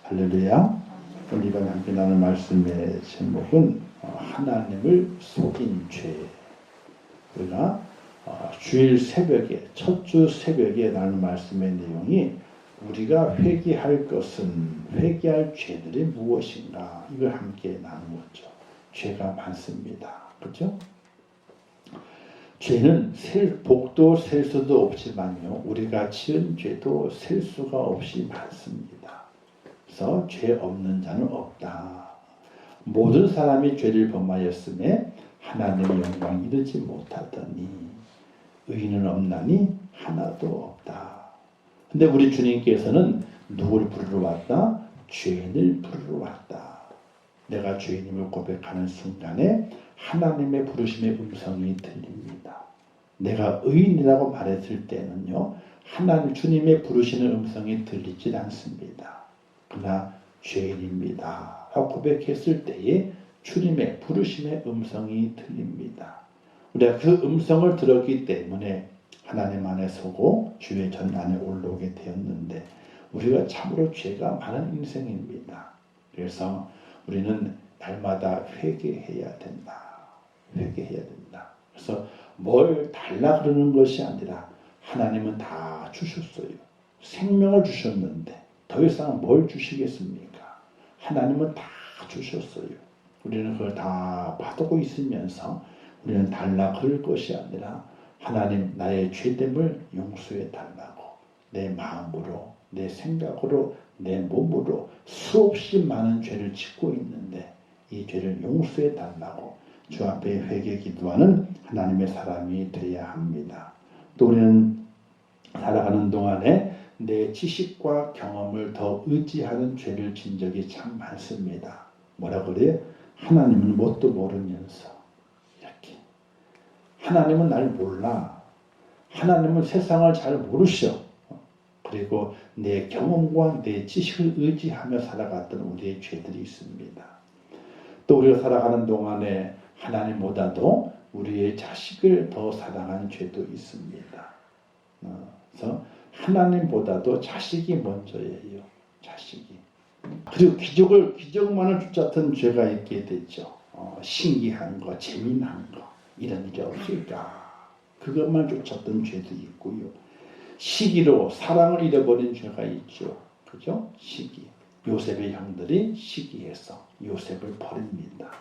할렐루야. 오늘 이번 함께 나눌 말씀의 제목은 하나님을 속인 죄. 우리가 주일 새벽에, 첫 주 새벽에 나눌 말씀의 내용이 우리가 회개할 것은, 회개할 죄들이 무엇인가, 이걸 함께 나누었죠. 죄가 많습니다. 그렇죠? 죄는 복도 셀 수도 없지만요, 우리가 지은 죄도 셀 수가 없이 많습니다. 그래서 죄 없는 자는 없다. 모든 사람이 죄를 범하였음에 하나님의 영광 이르지 못하더니 의인은 없나니 하나도 없다. 근데 우리 주님께서는 누굴 부르러 왔다? 죄인을 부르러 왔다. 내가 죄인임을 고백하는 순간에 하나님의 부르심의 음성이 들립니다. 내가 의인이라고 말했을 때는요, 하나님 주님의 부르시는 음성이 들리지 않습니다. 그러나 죄인입니다 라고 고백했을 때에 주님의 부르심의 음성이 들립니다. 우리가 그 음성을 들었기 때문에 하나님 안에 서고 주의 전 안에 올라오게 되었는데, 우리가 참으로 죄가 많은 인생입니다. 그래서 우리는 날마다 회개해야 된다. 회개해야 된다. 그래서 뭘 달라 그러는 것이 아니라 하나님은 다 주셨어요. 생명을 주셨는데 더 이상 뭘 주시겠습니까? 하나님은 다 주셨어요. 우리는 그걸 다 받고 있으면서 우리는 달라 그럴 것이 아니라 하나님, 나의 죄됨을 용서해 달라고 내 마음으로, 내 생각으로, 내 몸으로 수없이 많은 죄를 짓고 있는데 이 죄를 용서해 달라고 주 앞에 회개 기도하는 하나님의 사람이 되어야 합니다. 또 우리는 살아가는 동안에 내 지식과 경험을 더 의지하는 죄를 진 적이 참 많습니다. 뭐라 그래요? 하나님은 뭣도 모르면서, 이렇게. 하나님은 날 몰라. 하나님은 세상을 잘 모르셔. 그리고 내 경험과 내 지식을 의지하며 살아갔던 우리의 죄들이 있습니다. 또 우리가 살아가는 동안에 하나님보다도 우리의 자식을 더 사랑하는 죄도 있습니다. 그래서 하나님보다도 자식이 먼저예요. 자식이. 그리고 기적만을 쫓았던 죄가 있게 되죠. 신기한 거, 재미난 거, 이런 일이 없을까? 그것만 쫓았던 죄도 있고요. 시기로 사랑을 잃어버린 죄가 있죠. 그죠? 시기. 요셉의 형들이 시기해서 요셉을 버립니다.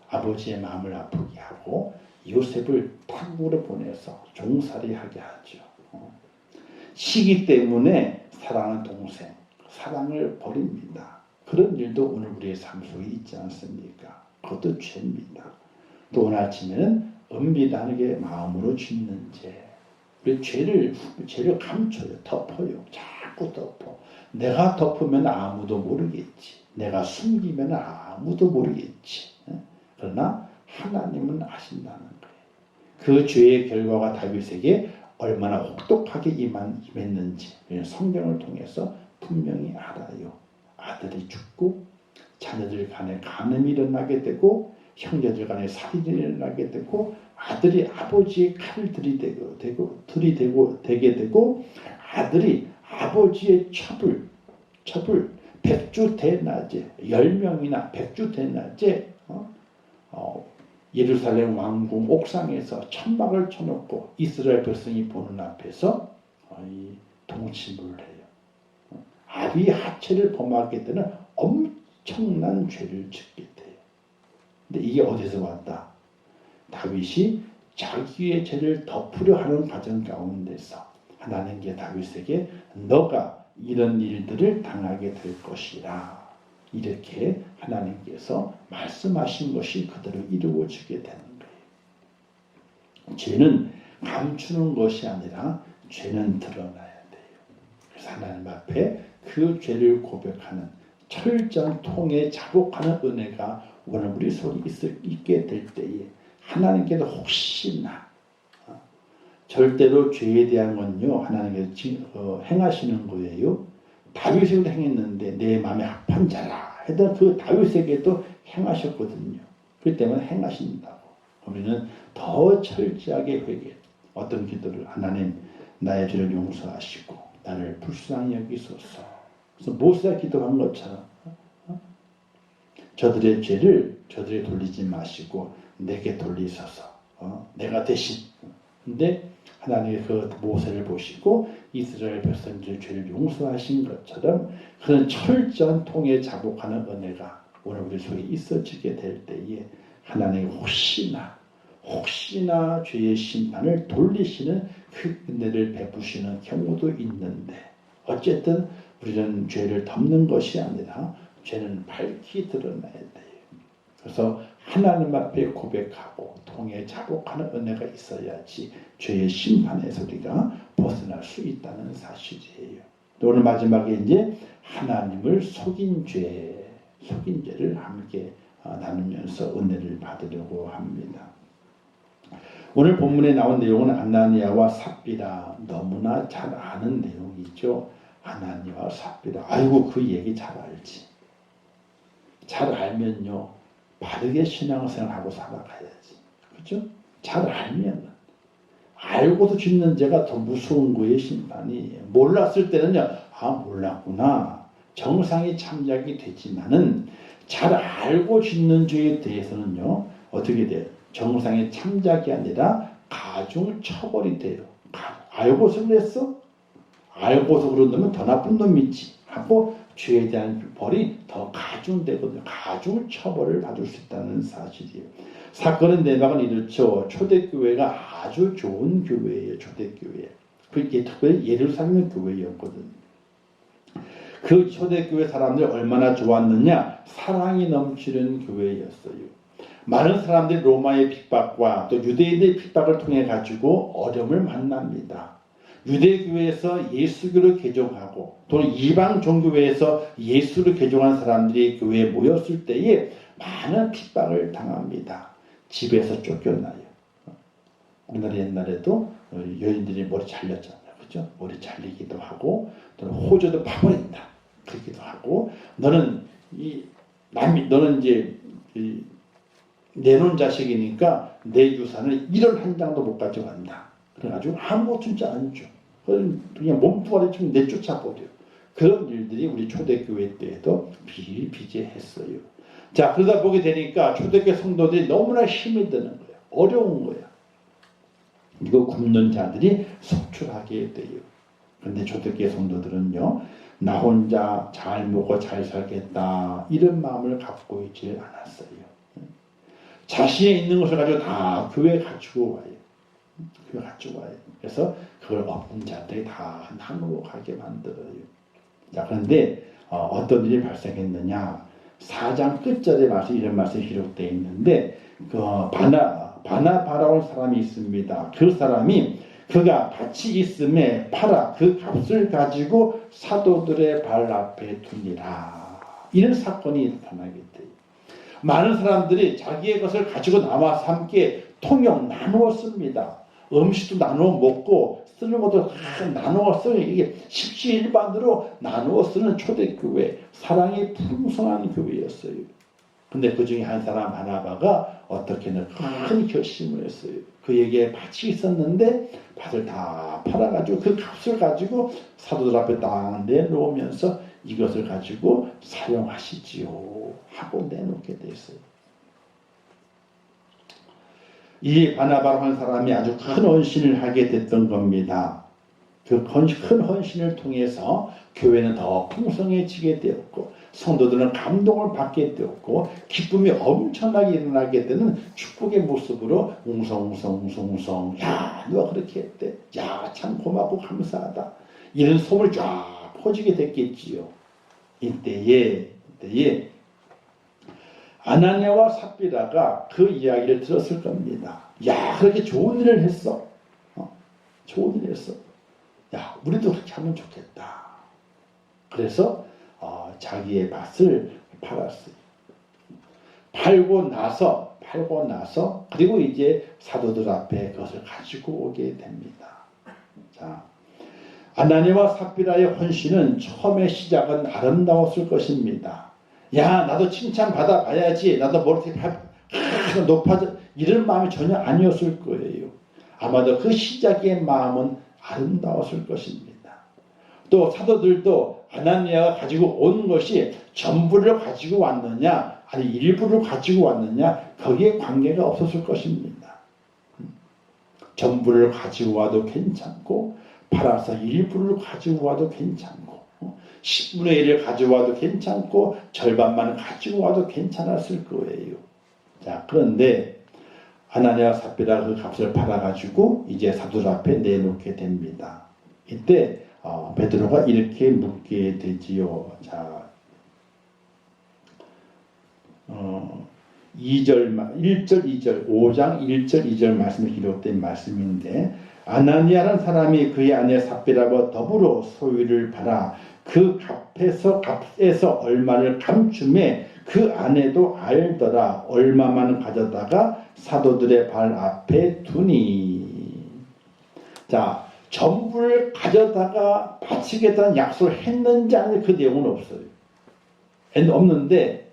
아버지의 마음을 아프게 하고 요셉을 타국으로 보내서 종살이하게 하죠. 시기 때문에 사랑하는 동생, 사랑을 버립니다. 그런 일도 오늘 우리의 삶 속에 있지 않습니까? 그것도 죄입니다. 또 오늘 아침에는 은밀하게 마음으로 짓는 죄. 우리 죄를 감춰요. 덮어요. 자꾸 덮어. 내가 덮으면 아무도 모르겠지. 내가 숨기면 아무도 모르겠지. 그러나 하나님은 아신다는 거예요. 그 죄의 결과가 다윗에게 얼마나 혹독하게 임했는지 성경을 통해서 분명히 알아요. 아들이 죽고 자녀들 간에 간음이 일어나게 되고 형제들 간에 살인이 일어나게 되고 아들이 아버지의 칼을 들이대게 되고 아들이 아버지의 첩을 백주대낮에 10명이나 백주대낮에 예루살렘 왕궁 옥상에서 천막을 쳐놓고 이스라엘 백성이 보는 앞에서 동침을 해요. 아비의 하체를 범하게 되는 엄청난 죄를 짓게 돼요. 근데 이게 어디서 왔다? 다윗이 자기의 죄를 덮으려 하는 과정 가운데서 하나님께 다윗에게 너가 이런 일들을 당하게 될 것이라, 이렇게 하나님께서 말씀하신 것이 그대로 이루어지게 되는 거예요. 죄는 감추는 것이 아니라 죄는 드러나야 돼요. 그래서 하나님 앞에 그 죄를 고백하는 철저한 통에 자복하는 은혜가 오늘 우리 속에 있게 될 때에 하나님께서 혹시나 절대로 죄에 대한 건요, 하나님께서 행하시는 거예요. 다윗에게도 행했는데 내 마음에 합한 자라 해도 그 다윗에게도 행하셨거든요. 그렇기 때문에 행하신다고. 우리는 더 철저하게 회개. 어떤 기도를, 하나님 나의 죄를 용서하시고 나를 불쌍히 여기소서. 그래서 모세가 기도한 것처럼 저들의 죄를 저들이 돌리지 마시고 내게 돌리소서. 내가 대신. 근데 하나님이 그 모세를 보시고 이스라엘 백성들의 죄를 용서하신 것처럼 그런 철저한 통에 자복하는 은혜가 오늘 우리 속에 있어지게 될 때에 하나님이 혹시나 죄의 심판을 돌리시는 그 은혜를 베푸시는 경우도 있는데, 어쨌든 우리는 죄를 덮는 것이 아니라 죄는 밝히 드러나야 돼요. 그래서 하나님 앞에 고백하고 통에 자복하는 은혜가 있어야지 죄의 심판에서 우리가 벗어날 수 있다는 사실이에요. 또 오늘 마지막에 이제 하나님을 속인 죄를 함께 나누면서 은혜를 받으려고 합니다. 오늘 본문에 나온 내용은 아나니아와 삽비라, 너무나 잘 아는 내용이죠. 아나니아와 삽비라. 아이고, 그 얘기 잘 알지. 잘 알면요, 바르게 신앙생활하고 살아가야지. 그렇죠? 잘 알면, 알고도 짓는 죄가 더 무서운 거예요. 심판이. 몰랐을 때는요, 몰랐구나, 정상이 참작이 되지만은 잘 알고 짓는 죄에 대해서는요, 어떻게 돼요? 정상의 참작이 아니라 가중 처벌이 돼요. 알고서 그랬어? 알고서 그런 놈은 더 나쁜 놈이지 하고 죄에 대한 벌이 더 가중되거든요. 가중 처벌을 받을 수 있다는 사실이에요. 사건의 내막은 이렇죠. 초대교회가 아주 좋은 교회예요. 초대교회. 그게 특별히 예루살렘 교회였거든요. 그 초대교회 사람들이 얼마나 좋았느냐? 사랑이 넘치는 교회였어요. 많은 사람들이 로마의 핍박과 또 유대인의 핍박을 통해 가지고 어려움을 만납니다. 유대교회에서 예수교를 개종하고 또는 이방 종교회에서 예수를 개종한 사람들이 교회에 모였을 때에 많은 핍박을 당합니다. 집에서 쫓겨나요. 우리나라 옛날에도 여인들이 머리 잘렸잖아요. 그죠? 머리 잘리기도 하고 또는 호주도 파버린다. 그러기도 하고 너는 이제 내놓은 자식이니까 내 유산을 1원 한 장도 못 가져간다. 그래가지고 아무것도 진짜 안 줘. 그냥 몸뚱아리 좀 내쫓아버려. 그런 일들이 우리 초대교회 때에도 비일비재했어요. 자, 그러다 보게 되니까 초대교회 성도들이 너무나 힘이 드는 거야. 어려운 거야. 이거 굶는 자들이 속출하게 돼요. 그런데 초대교회 성도들은요, 나 혼자 잘 먹고 잘 살겠다, 이런 마음을 갖고 있지 않았어요. 자신이 있는 것을 가지고 다 교회에 갖추고 와요. 교회 갖추고 와요. 그래서 그걸 없는 자들이 다 나누어 가게 만들어요. 자, 그런데 어떤 일이 발생했느냐? 4장 끝절에 이런 말씀이 기록되어 있는데, 바나바라는 사람이 있습니다. 그 사람이 그가 같이 있음에 팔아 그 값을 가지고 사도들의 발 앞에 두니라. 이런 사건이 나타나게 돼요. 많은 사람들이 자기의 것을 가지고 나와서 함께 통용 나누었습니다. 음식도 나누어 먹고 쓰는 것도 다 나누어 쓰는, 이게 십시일반으로 나누어 쓰는 초대교회, 사랑이 풍성한 교회였어요. 근데 그 중에 한 사람 바나바가 어떻게는 큰 결심을 했어요. 그에게 밭이 있었는데 밭을 다 팔아가지고 그 값을 가지고 사도들 앞에 딱 내놓으면서 이것을 가지고 사용하시지요 하고 내놓게 됐어요. 이 바나바로 한 사람이 아주 큰 헌신을 하게 됐던 겁니다. 그 큰 헌신을 통해서 교회는 더 풍성해지게 되었고 성도들은 감동을 받게 되었고 기쁨이 엄청나게 일어나게 되는 축복의 모습으로 웅성웅성 야, 누가 그렇게 했대? 야, 참 고맙고 감사하다. 이런 소문이 쫙 퍼지게 됐겠지요. 이때에 아나니아와 삽비라가 그 이야기를 들었을 겁니다. 야, 그렇게 좋은 일을 했어. 좋은 일을 했어. 야, 우리도 그렇게 하면 좋겠다. 그래서 자기의 밭을 팔았어요. 팔고 나서 그리고 이제 사도들 앞에 그것을 가지고 오게 됩니다. 자, 아나니아와 삽비라의 헌신은 처음의 시작은 아름다웠을 것입니다. 야, 나도 칭찬 받아봐야지, 나도 머리 높아져, 이런 마음이 전혀 아니었을 거예요. 아마도 그 시작의 마음은 아름다웠을 것입니다. 또 사도들도 아나니아가 가지고 온 것이 전부를 가지고 왔느냐 아니 일부를 가지고 왔느냐 거기에 관계가 없었을 것입니다. 전부를 가지고 와도 괜찮고 팔아서 일부를 가지고 와도 괜찮고 10분의 1을 가져와도 괜찮고 절반만 가지고 와도 괜찮았을 거예요. 자, 그런데 아나니아와 삽비라 그 값을 받아가지고 이제 사도들 앞에 내놓게 됩니다. 이때 베드로가 이렇게 묻게 되지요. 자, 1절, 2절, 5장 1절, 2절 말씀이 기록된 말씀인데 아나니아라는 사람이 그의 아내 삽비라와 더불어 소유를 팔아 그 값에서 얼마를 감춤해 그 아내도 알더라. 얼마만 가져다가 사도들의 발 앞에 두니. 자, 전부를 가져다가 바치겠다는 약속을 했는지 아닌지 그 내용은 없어요. 없는데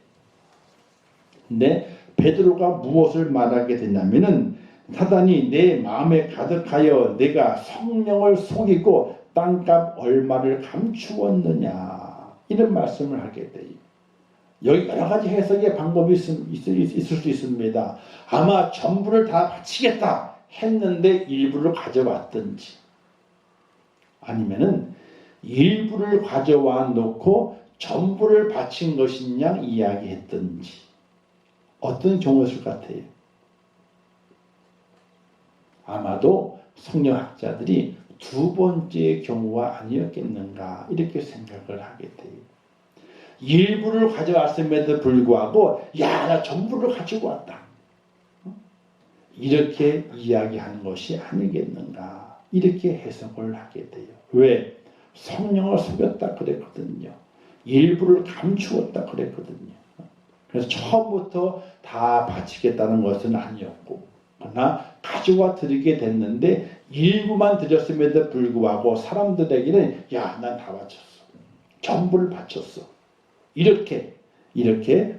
베드로가 무엇을 말하게 되냐면은 사단이 내 마음에 가득하여 내가 성령을 속이고 땅값 얼마를 감추었느냐 이런 말씀을 하게 돼요. 여기 여러 가지 해석의 방법이 있을 수 있습니다. 아마 전부를 다 바치겠다 했는데 일부를 가져왔든지 아니면은 일부를 가져와 놓고 전부를 바친 것이냐 이야기했든지 어떤 경우였을 것 같아요. 아마도 성경학자들이 두 번째 경우가 아니었겠는가 이렇게 생각을 하게 돼요. 일부를 가져왔음에도 불구하고 야, 나 전부를 가지고 왔다. 이렇게 이야기하는 것이 아니겠는가 이렇게 해석을 하게 돼요. 왜? 성령을 속였다 그랬거든요. 일부를 감추었다 그랬거든요. 그래서 처음부터 다 바치겠다는 것은 아니었고 그러나 가져와 드리게 됐는데 일부만 드렸음에도 불구하고 사람들에게는 야, 난 다 바쳤어. 전부를 바쳤어. 이렇게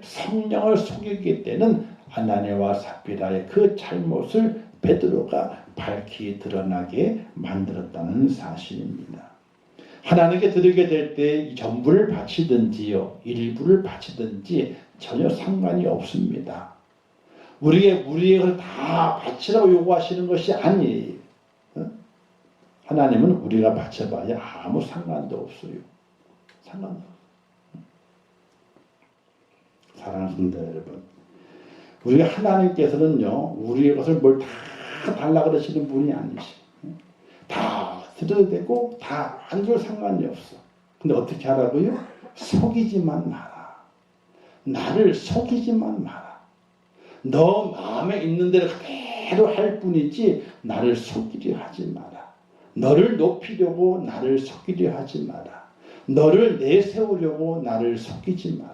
성령을 속이기 때는 아나니아와 삽비라의 그 잘못을 베드로가 밝히 드러나게 만들었다는 사실입니다. 하나님께 드리게 될 때 전부를 바치든지요 일부를 바치든지 전혀 상관이 없습니다. 우리의 것을 다 바치라고 요구하시는 것이 아니에요. 하나님은 우리가 바쳐봐야 아무 상관도 없어요. 상관도 없어요. 사랑하는 성도 여러분, 우리가 하나님께서는요 우리의 것을 뭘 다 달라 그러시는 분이 아니시죠. 다 드려도 되고 다 안 줄 상관이 없어. 근데 어떻게 하라고요? 속이지만 마라. 나를 속이지만 마라. 너 마음에 있는 대로 그대로 할 뿐이지 나를 속이려 하지 마라. 너를 높이려고 나를 속이려 하지 마라. 너를 내세우려고 나를 속이지 마라.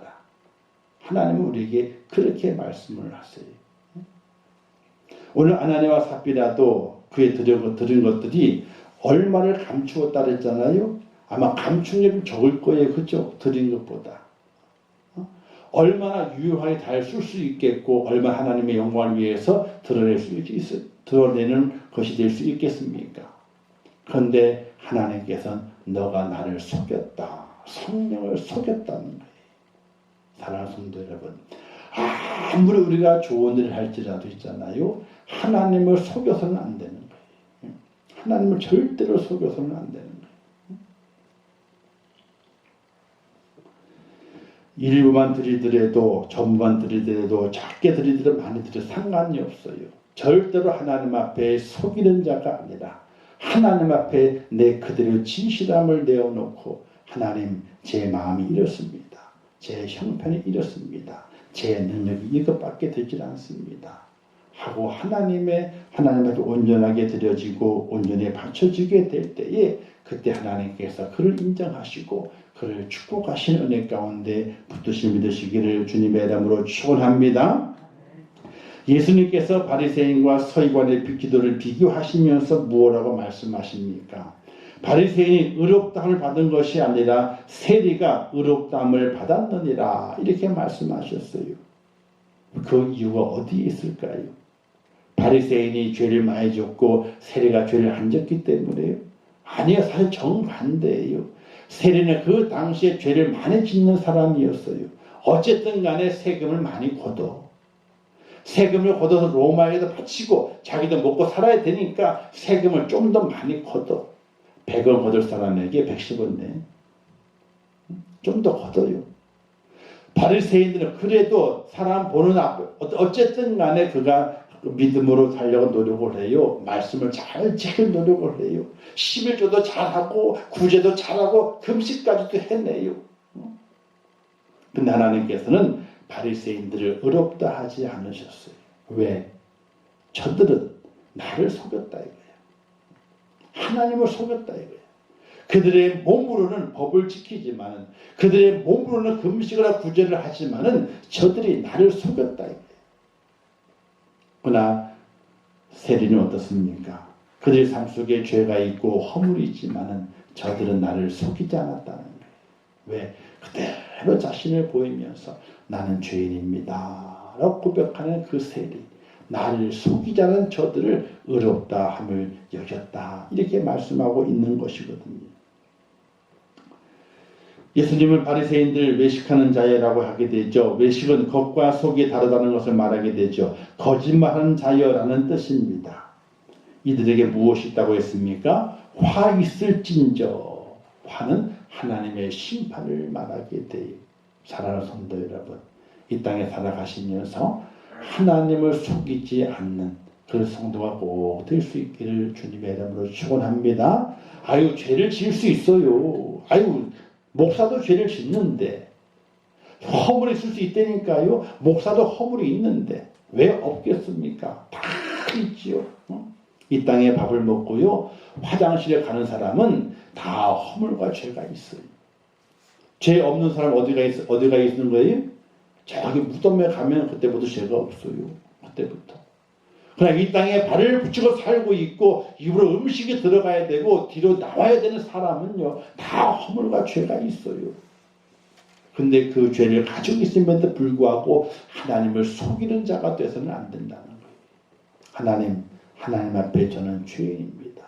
하나님은 우리에게 그렇게 말씀을 하세요. 오늘 아나니아와 삽비라도 그에 드린 것들이 얼마를 감추었다 그랬잖아요. 아마 감축력이 적을 거예요. 그죠? 드린 것보다. 얼마나 유효하게 잘 쓸 수 있겠고 얼마나 하나님의 영광을 위해서 드러내는 것이 될 수 있겠습니까? 그런데 하나님께서는 너가 나를 속였다. 성령을 속였다는 거예요. 사랑하는 성도 여러분, 아무리 우리가 좋은 일을 할지라도 있잖아요. 하나님을 속여서는 안 되는 거예요. 하나님을 절대로 속여서는 안 되는 거예요. 일부만 드리더라도 전부만 드리더라도 작게 드리더라도 많이 드려도 상관이 없어요. 절대로 하나님 앞에 속이는 자가 아니라 하나님 앞에 내 그대로 진실함을 내어놓고 하나님 제 마음이 이렇습니다. 제 형편이 이렇습니다. 제 능력이 이것밖에 되질 않습니다. 하고 하나님 앞에 온전하게 드려지고 온전히 바쳐지게 될 때에 그때 하나님께서 그를 인정하시고 그를 축복하시는 은혜 가운데 붙드실 믿으시기를 주님의 이름으로 축원합니다. 예수님께서 바리새인과 서기관의 기도를 비교하시면서 무엇라고 말씀하십니까? 바리새인이 의롭다함을 받은 것이 아니라 세리가 의롭다함을 받았느니라 이렇게 말씀하셨어요. 그 이유가 어디에 있을까요? 바리새인이 죄를 많이 졌고 세리가 죄를 안 졌기 때문에요? 아니요, 사실 정반대예요. 세리는 그 당시에 죄를 많이 짓는 사람이었어요. 어쨌든 간에 세금을 많이 걷어. 세금을 걷어서 로마에도 바치고 자기도 먹고 살아야 되니까 세금을 좀 더 많이 걷어. 100원 걷을 사람에게 110원 내. 좀 더 걷어요. 바리새인들은 그래도 사람 보는 앞에 어쨌든 간에 그가 믿음으로 살려고 노력을 해요. 말씀을 잘 지킬 노력을 해요. 11조도 잘하고 구제도 잘하고 금식까지도 해내요. 근데 하나님께서는 바리새인들을 의롭다 하지 않으셨어요. 왜? 저들은 나를 속였다 이거예요. 하나님을 속였다 이거예요. 그들의 몸으로는 법을 지키지만은, 그들의 몸으로는 금식이나 구제를 하지만은 저들이 나를 속였다 이거예요. 그러나 세리는 어떻습니까? 그들의 삶 속에 죄가 있고 허물이 있지만은 저들은 나를 속이지 않았다는 거예요. 왜? 그대로 자신을 보이면서 나는 죄인입니다 라고 고백하는 그 세리, 나를 속이지 않은 저들을 의롭다 함을 여겼다, 이렇게 말씀하고 있는 것이거든요. 예수님은 바리새인들 외식하는 자여라고 하게 되죠. 외식은 겉과 속이 다르다는 것을 말하게 되죠. 거짓말하는 자여라는 뜻입니다. 이들에게 무엇이 있다고 했습니까? 화 있을진저. 화는 하나님의 심판을 말하게 돼요. 사랑하는 성도 여러분, 이 땅에 살아가시면서 하나님을 속이지 않는 그런 성도가 꼭 될 수 있기를 주님의 이름으로 축원합니다. 아유, 죄를 지을 수 있어요. 아유, 목사도 죄를 짓는데, 허물이 있을 수 있다니까요. 목사도 허물이 있는데 왜 없겠습니까? 다 있지요. 이 땅에 밥을 먹고요, 화장실에 가는 사람은 다 허물과 죄가 있어요. 죄 없는 사람 어디가 있는 거예요? 저기 무덤에 가면 그때부터 죄가 없어요. 그때부터. 그러나 이 땅에 발을 붙이고 살고 있고 입으로 음식이 들어가야 되고 뒤로 나와야 되는 사람은요, 다 허물과 죄가 있어요. 근데 그 죄를 가지고 있음에도 불구하고 하나님을 속이는 자가 돼서는 안 된다는 거예요. 하나님 앞에 저는 죄인입니다.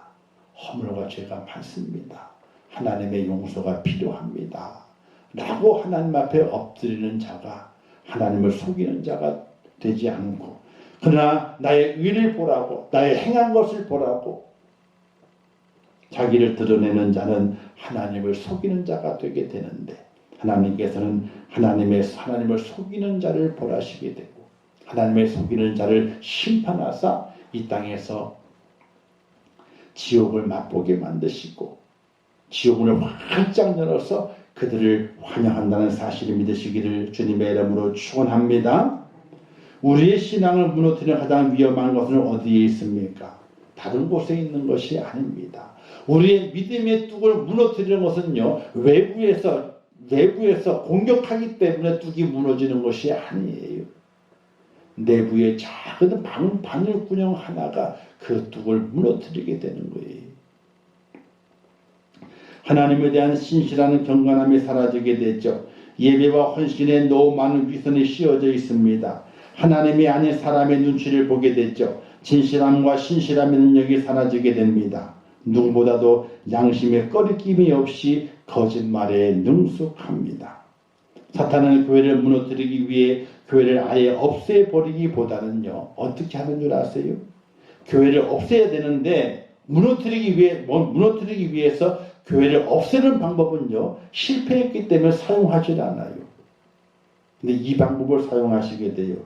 허물과 죄가 많습니다. 하나님의 용서가 필요합니다 라고 하나님 앞에 엎드리는 자가, 하나님을 속이는 자가 되지 않고, 그러나 나의 의를 보라고, 나의 행한 것을 보라고 자기를 드러내는 자는 하나님을 속이는 자가 되게 되는데, 하나님께서는 하나님을 속이는 자를 벌하시게 되고 하나님을 속이는 자를 심판하사 이 땅에서 지옥을 맛보게 만드시고 지옥문을 활짝 열어서 그들을 환영한다는 사실을 믿으시기를 주님의 이름으로 축원합니다. 우리의 신앙을 무너뜨리는 가장 위험한 것은 어디에 있습니까? 다른 곳에 있는 것이 아닙니다. 우리의 믿음의 뚝을 무너뜨리는 것은요, 외부에서 공격하기 때문에 뚝이 무너지는 것이 아니에요. 내부의 작은 바늘구녕 하나가 그 뚝을 무너뜨리게 되는 거예요. 하나님에 대한 신실한 경건함이 사라지게 되죠. 예배와 헌신에 너무 많은 위선이 씌워져 있습니다. 하나님이 아닌 사람의 눈치를 보게 되죠. 진실함과 신실함의 능력이 사라지게 됩니다. 누구보다도 양심에 꺼리낌이 없이 거짓말에 능숙합니다. 사탄은 교회를 무너뜨리기 위해 교회를 아예 없애버리기보다는요, 어떻게 하는 줄 아세요? 교회를 없애야 되는데 무너뜨리기 위해서 교회를 없애는 방법은요, 실패했기 때문에 사용하지 않아요. 근데 이 방법을 사용하시게 돼요.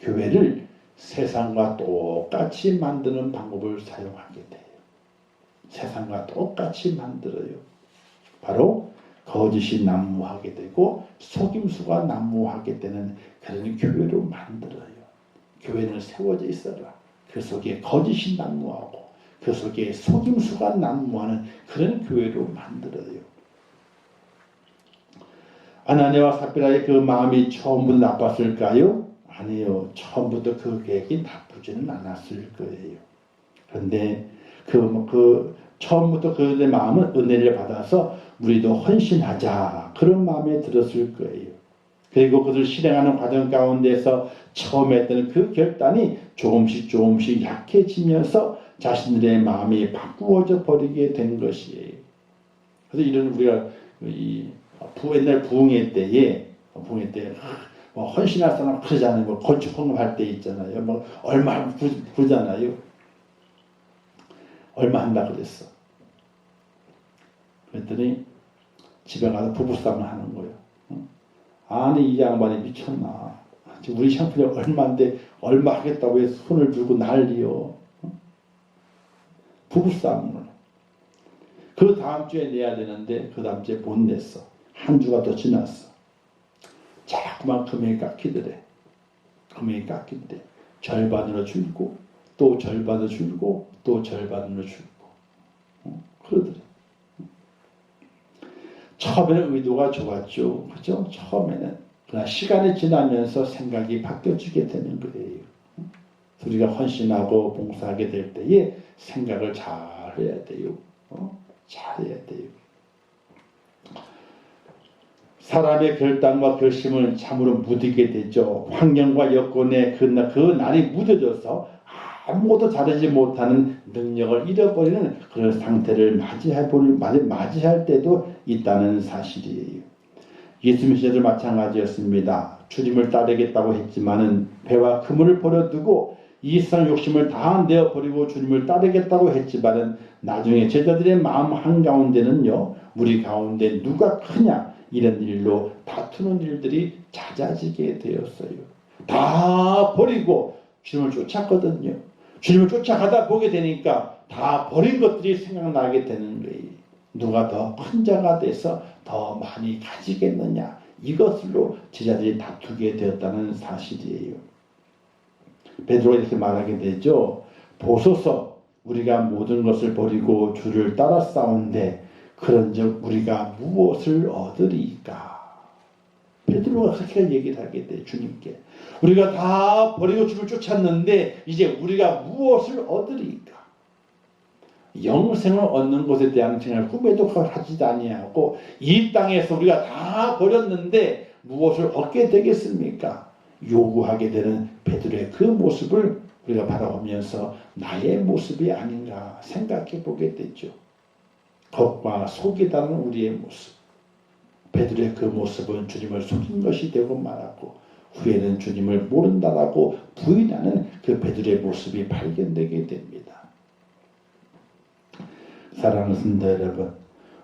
교회를 세상과 똑같이 만드는 방법을 사용하게 돼요. 세상과 똑같이 만들어요. 바로 거짓이 난무하게 되고 속임수가 난무하게 되는 그런 교회로 만들어요. 교회는 세워져 있어라. 그 속에 거짓이 난무하고 그 속에 속임수가 난무하는 그런 교회로 만들어요. 아나니아와 삽비라의 그 마음이 처음부터 나빴을까요? 아니요. 처음부터 그 계획이 나쁘지는 않았을 거예요. 그런데 처음부터 그들의 마음은 은혜를 받아서 우리도 헌신하자, 그런 마음에 들었을 거예요. 그리고 그들 실행하는 과정 가운데서 처음 했던 그 결단이 조금씩 약해지면서 자신들의 마음이 바꾸어져 버리게 된 것이에요. 그래서 이런 우리가 옛날 부흥회 때에 뭐 헌신할 사람 그러잖아요. 뭐 건축 헌금할 때 있잖아요. 뭐 얼마 부르잖아요. 얼마 한다 그랬어. 그랬더니 집에 가서 부부싸움을 하는 거예요. 아니 이 양반이 미쳤나. 우리 샴푸이 얼마인데 얼마 하겠다고 해서 손을 들고 난리요. 부부싸움을. 그 다음 주에 내야 되는데 그 다음 주에 못 냈어. 한 주가 더 지났어. 자꾸만 금액이 깎이더래. 금액이 깎인대. 절반으로 줄고 또 절반으로 줄고 또 절반으로 줄고 그러더래. 처음에는 의도가 좋았죠. 그죠? 처음에는. 그러나 시간이 지나면서 생각이 바뀌어지게 되는 거예요. 우리가 헌신하고 봉사하게 될 때에 생각을 잘 해야 돼요. 잘 해야 돼요. 사람의 결단과 결심은 참으로 무디게 되죠. 환경과 여건에 그 날이 무뎌져서 아무것도 자르지 못하는 능력을 잃어버리는 그런 상태를 맞이할 때도 있다는 사실이에요. 예수님 시대도 마찬가지였습니다. 주님을 따르겠다고 했지만은 배와 그물을 버려두고 이 세상 욕심을 다 내어버리고 주님을 따르겠다고 했지만은 나중에 제자들의 마음 한가운데는요, 우리 가운데 누가 크냐 이런 일로 다투는 일들이 잦아지게 되었어요. 다 버리고 주님을 쫓았거든요. 주님을 쫓아가다 보게 되니까 다 버린 것들이 생각나게 되는 거예요. 누가 더 큰 자가 돼서 더 많이 가지겠느냐, 이것으로 제자들이 다투게 되었다는 사실이에요. 베드로가 이렇게 말하게 되죠. 보소서 우리가 모든 것을 버리고 주를 따라 싸운데 그런즉 우리가 무엇을 얻으리까. 베드로가 그렇게 얘기를 하게 돼. 주님께 우리가 다 버리고 주를 쫓았는데 이제 우리가 무엇을 얻으리까. 영생을 얻는 것에 대한 생각을 꿈에도 하지도 아니하고 이 땅에서 우리가 다 버렸는데 무엇을 얻게 되겠습니까? 요구하게 되는 베드로의 그 모습을 우리가 바라보면서 나의 모습이 아닌가 생각해 보게 되죠. 겉과 속이 다른 우리의 모습. 베드로의 그 모습은 주님을 속인 것이 되고 말았고 후에는 주님을 모른다라고 부인하는 그 베드로의 모습이 발견되게 됩니다. 사랑하는 성도 여러분,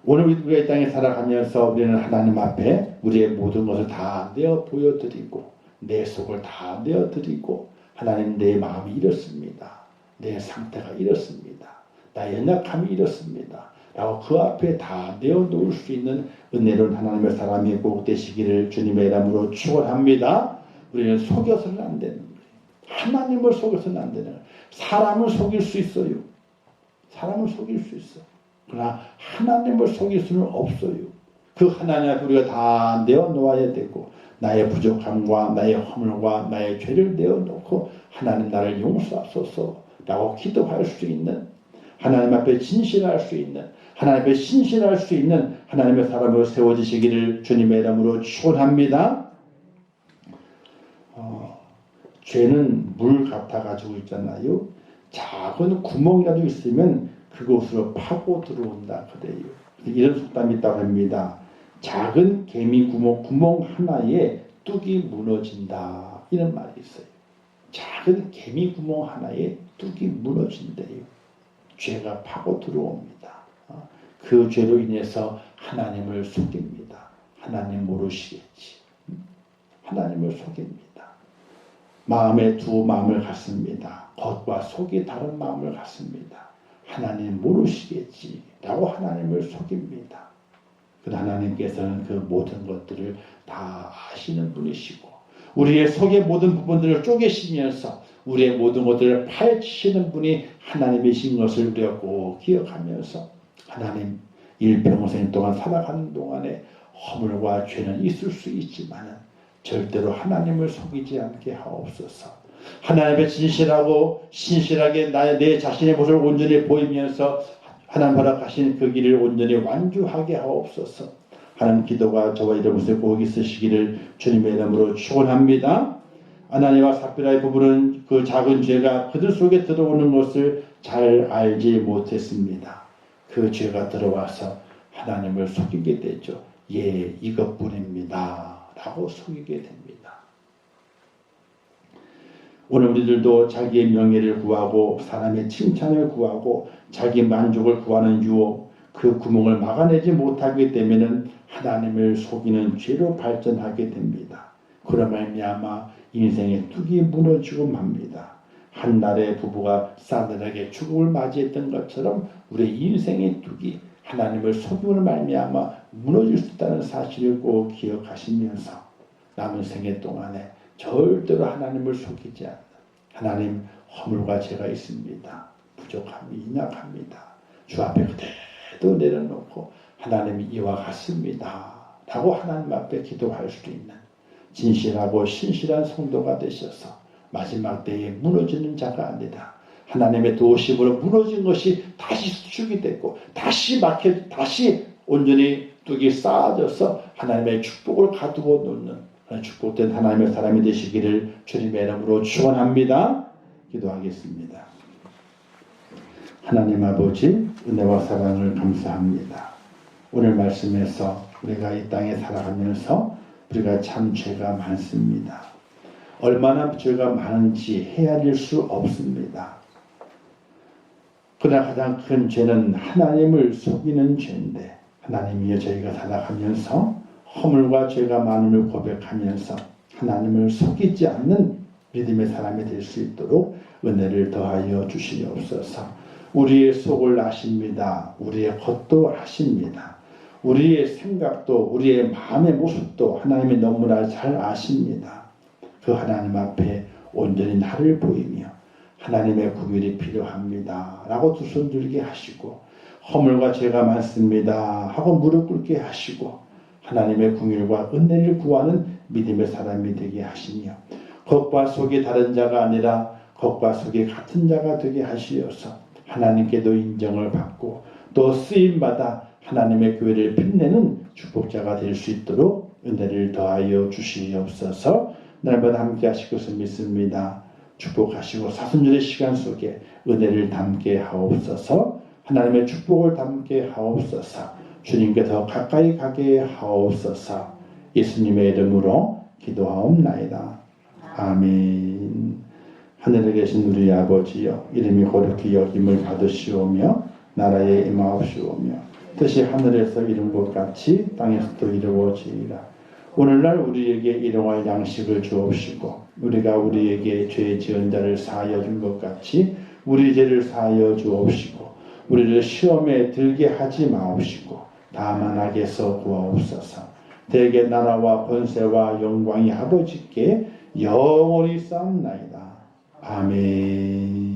오늘 우리가 이 땅에 살아가면서 우리는 하나님 앞에 우리의 모든 것을 다 내어 보여드리고 내 속을 다 내어드리고 하나님 내 마음이 이렇습니다. 내 상태가 이렇습니다. 나의 연약함이 이렇습니다. 라고 그 앞에 다 내어놓을 수 있는 은혜로운 하나님의 사람이 꼭 되시기를 주님의 이름으로 축원합니다. 우리는 속여서는 안 되는 거예요. 하나님을 속여서는 안 되는 거예요. 사람을 속일 수 있어요. 사람을 속일 수 있어. 그러나 하나님을 속일 수는 없어요. 그 하나님 앞에 우리가 다 내어놓아야 되고 나의 부족함과 나의 허물과 나의 죄를 내어놓고 하나님 나를 용서하소서 라고 기도할 수 있는, 하나님 앞에 진실할 수 있는, 하나님 앞에 신실할 수 있는 하나님의 사람으로 세워지시기를 주님의 이름으로 축원합니다. 죄는 물 같아가지고 있잖아요. 작은 구멍이라도 있으면 그곳으로 파고 들어온다 그래요. 이런 속담이 있다고 합니다. 작은 개미 구멍 하나에 뚝이 무너진다, 이런 말이 있어요. 작은 개미 구멍 하나에 뚝이 무너진대요. 죄가 파고 들어옵니다. 그 죄로 인해서 하나님을 속입니다. 하나님 모르시겠지. 하나님을 속입니다. 마음에 두 마음을 갖습니다. 겉과 속이 다른 마음을 갖습니다. 하나님 모르시겠지 라고 하나님을 속입니다. 그러나 하나님께서는 그 모든 것들을 다 아시는 분이시고 우리의 속의 모든 부분들을 쪼개시면서 우리의 모든 것들을 파헤치시는 분이 하나님이신 것을 우리가 꼭 기억하면서 하나님 일평생 동안 살아가는 동안에 허물과 죄는 있을 수 있지만 절대로 하나님을 속이지 않게 하옵소서. 하나님의 진실하고 신실하게 내 자신의 모습을 온전히 보이면서 하나님 허락하신 그 길을 온전히 완주하게 하옵소서. 하나님 기도가 저와 여러분의 꼭 있으시기를 주님의 이름으로 축원합니다. 아나니와 삽비라의 부부는 그 작은 죄가 그들 속에 들어오는 것을 잘 알지 못했습니다. 그 죄가 들어와서 하나님을 속이게 되죠. 예, 이것뿐입니다 라고 속이게 됩니다. 오늘 우리들도 자기의 명예를 구하고 사람의 칭찬을 구하고 자기 만족을 구하는 유혹, 그 구멍을 막아내지 못하게 되면 하나님을 속이는 죄로 발전하게 됩니다. 그러 말미암아 인생의 뚝이 무너지고 맙니다. 한날의 부부가 싸늘하게 죽음을 맞이했던 것처럼 우리의 인생의 뚝이 하나님을 속임으로 말미암아 무너질 수 있다는 사실을 꼭 기억하시면서 남은 생애 동안에 절대로 하나님을 속이지 않는, 하나님 허물과 죄가 있습니다. 부족함이 인약합니다. 주 앞에 그대로 내려놓고 하나님이 이와 같습니다 라고 하나님 앞에 기도할 수 있는 진실하고 신실한 성도가 되셔서 마지막 때에 무너지는 자가 아니라 하나님의 도우심으로 무너진 것이 다시 수축이 됐고 다시 온전히 뚝이 쌓아져서 하나님의 축복을 가두고 놓는 축복된 하나님의 사람이 되시기를 주님의 이름으로 축원합니다. 기도하겠습니다. 하나님 아버지, 은혜와 사랑을 감사합니다. 오늘 말씀에서 우리가 이 땅에 살아가면서 우리가 참 죄가 많습니다. 얼마나 죄가 많은지 헤아릴 수 없습니다. 그러나 가장 큰 죄는 하나님을 속이는 죄인데, 하나님이여 저희가 살아가면서 허물과 죄가 많음을 고백하면서 하나님을 속이지 않는 믿음의 사람이 될 수 있도록 은혜를 더하여 주시옵소서. 우리의 속을 아십니다. 우리의 겉도 아십니다. 우리의 생각도 우리의 마음의 모습도 하나님이 너무나 잘 아십니다. 그 하나님 앞에 온전히 나를 보이며 하나님의 구별이 필요합니다 라고 두 손 들게 하시고, 허물과 죄가 많습니다 하고 무릎 꿇게 하시고 하나님의 긍휼과 은혜를 구하는 믿음의 사람이 되게 하시며, 겉과 속이 다른 자가 아니라 겉과 속이 같은 자가 되게 하시어서 하나님께도 인정을 받고 또 쓰임받아 하나님의 교회를 빛내는 축복자가 될 수 있도록 은혜를 더하여 주시옵소서. 날마다 함께 하실 것을 믿습니다. 축복하시고 사순절의 시간 속에 은혜를 담게 하옵소서. 하나님의 축복을 담게 하옵소서. 주님께 더 가까이 가게 하옵소서. 예수님의 이름으로 기도하옵나이다. 아멘. 하늘에 계신 우리 아버지여, 이름이 거룩히 여김을 받으시오며 나라에 임하옵시오며 뜻이 하늘에서 이룬 것 같이 땅에서도 이루어지리라. 오늘날 우리에게 일용할 양식을 주옵시고 우리가 우리에게 죄 지은 자를 사하여 준 것 같이 우리 죄를 사하여 주옵시고 우리를 시험에 들게 하지 마옵시고 다만 악에서 구하옵소서. 대개 나라와 권세와 영광이 아버지께 영원히 쌓옵나이다. 아멘.